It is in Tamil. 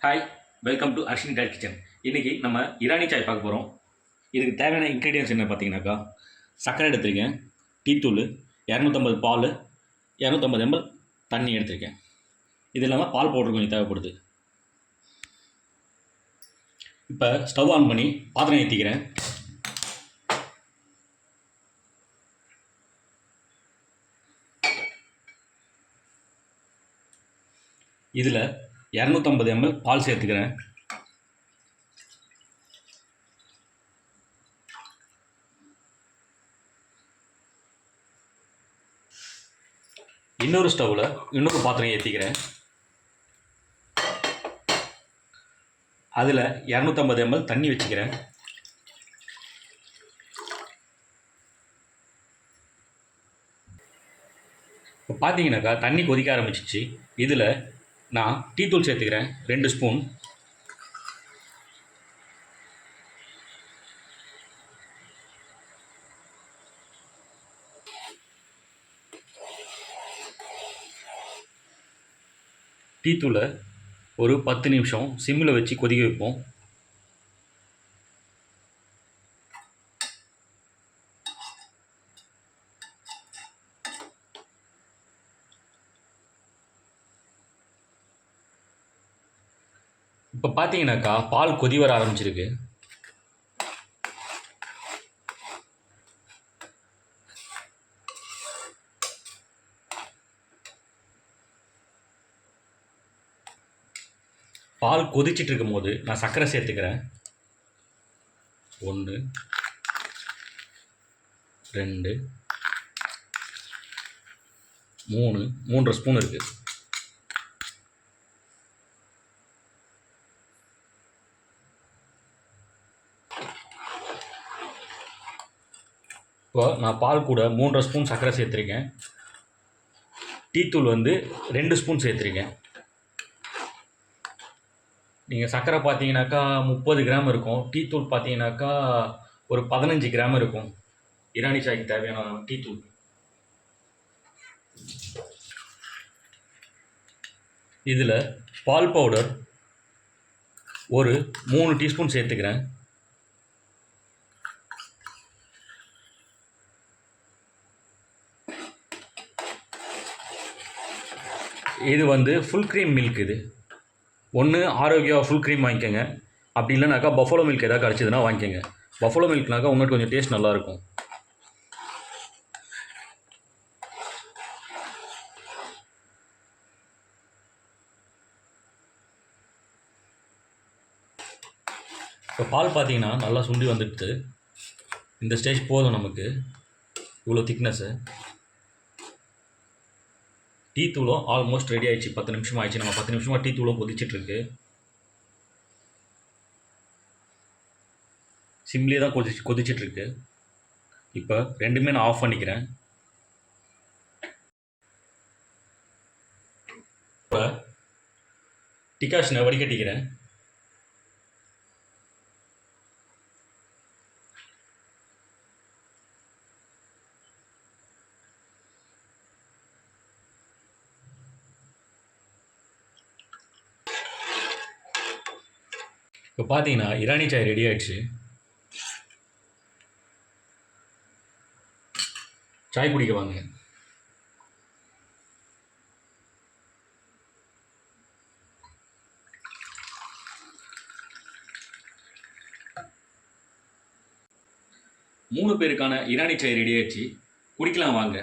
Hi, welcome to Arshin dot kitchen. இன்றைக்கி நம்ம இரானி சாய் பார்க்க போகிறோம். இதுக்கு தேவையான இன்க்ரீடியன்ஸ் என்ன பார்த்தீங்கன்னாக்கா, சர்க்கரை எடுத்திருக்கேன், டீத்தூள், 250 பால், 250 ml தண்ணி எடுத்திருக்கேன். இது இல்லாமல் பால் பவுடர் கொஞ்சம் தேவைப்படுது. இப்போ ஸ்டவ் ஆன் பண்ணி பாத்திரம் ஏற்றிக்கிறேன். இதில் 250 ml பால் சேர்த்துக்கிறேன். இன்னொரு ஸ்டவ்வில் இன்னொரு பாத்திரம் ஏற்றிக்கிறேன். அதில் 250 ml தண்ணி வச்சுக்கிறேன். இப்போ பார்த்தீங்கன்னாக்கா தண்ணி கொதிக்க ஆரம்பிச்சிச்சு. இதில் நான் டீத்தூள் சேர்த்துக்கிறேன் 2 ஸ்பூன். டீத்தூளை ஒரு 10 நிமிஷம் சிம்மில் வச்சு கொதிக்க வைப்போம். இப்போ பார்த்தீங்கன்னாக்கா பால் கொதி வர ஆரம்பிச்சிருக்கு. பால் கொதிச்சிட்டு இருக்கும் போது நான் சர்க்கரை சேர்த்துக்கிறேன். 1 2 3 3.5 ஸ்பூன் இருக்குது. இப்போ நான் பால் கூட 3.5 ஸ்பூன் சர்க்கரை சேர்த்துருக்கேன். டீத்தூள் 2 ஸ்பூன் சேர்த்துருக்கேன். நீங்கள் சர்க்கரை பார்த்தீங்கன்னாக்கா 30 கிராம் இருக்கும். டீத்தூள் பார்த்தீங்கன்னாக்கா ஒரு 15 கிராம் இருக்கும். இரானி சாய்க்கு தேவையான டீத்தூள். இதில் பால் பவுடர் ஒரு 3 டீஸ்பூன் சேர்த்துக்கிறேன். இது ஃபுல் க்ரீம் மில்க். இது ஒன்று ஆரோக்கியா ஃபுல் க்ரீம் வாங்கிக்கோங்க. அப்படி இல்லைனாக்கா பஃபலோ மில்க் எதாவது கிடச்சிதுன்னா வாங்கிக்கோங்க. பஃபலோ மில்க்னாக்கா உங்களுக்கு கொஞ்சம் டேஸ்ட் நல்லாயிருக்கும். இப்போ பால் பார்த்தீங்கன்னா நல்லா சுண்டி வந்துடுது. இந்த ஸ்டேஜ் போதும் நமக்கு. இவ்வளோ திக்னஸ்ஸு. டீத்தூளும் ஆல்மோஸ்ட் ரெடி ஆகிடுச்சு. 10 நிமிஷம் ஆயிடுச்சு. நம்ம 10 நிமிஷமாக டீத்தூளும் கொதிச்சிட்ருக்கு. சிம்லேயே தான் கொதிச்சிட்ருக்கு. இப்போ ரெண்டுமே நான் ஆஃப் பண்ணிக்கிறேன். இப்போ டிகாஷனை வடிகட்டிக்கிறேன். இப்போ பார்த்தீங்கன்னா இரானி சாய் ரெடி ஆகிடுச்சு. சாய் குடிக்க வாங்க. மூணு பேருக்கான இரானி சாய் ரெடி ஆகிடுச்சு. குடிக்கலாம் வாங்க.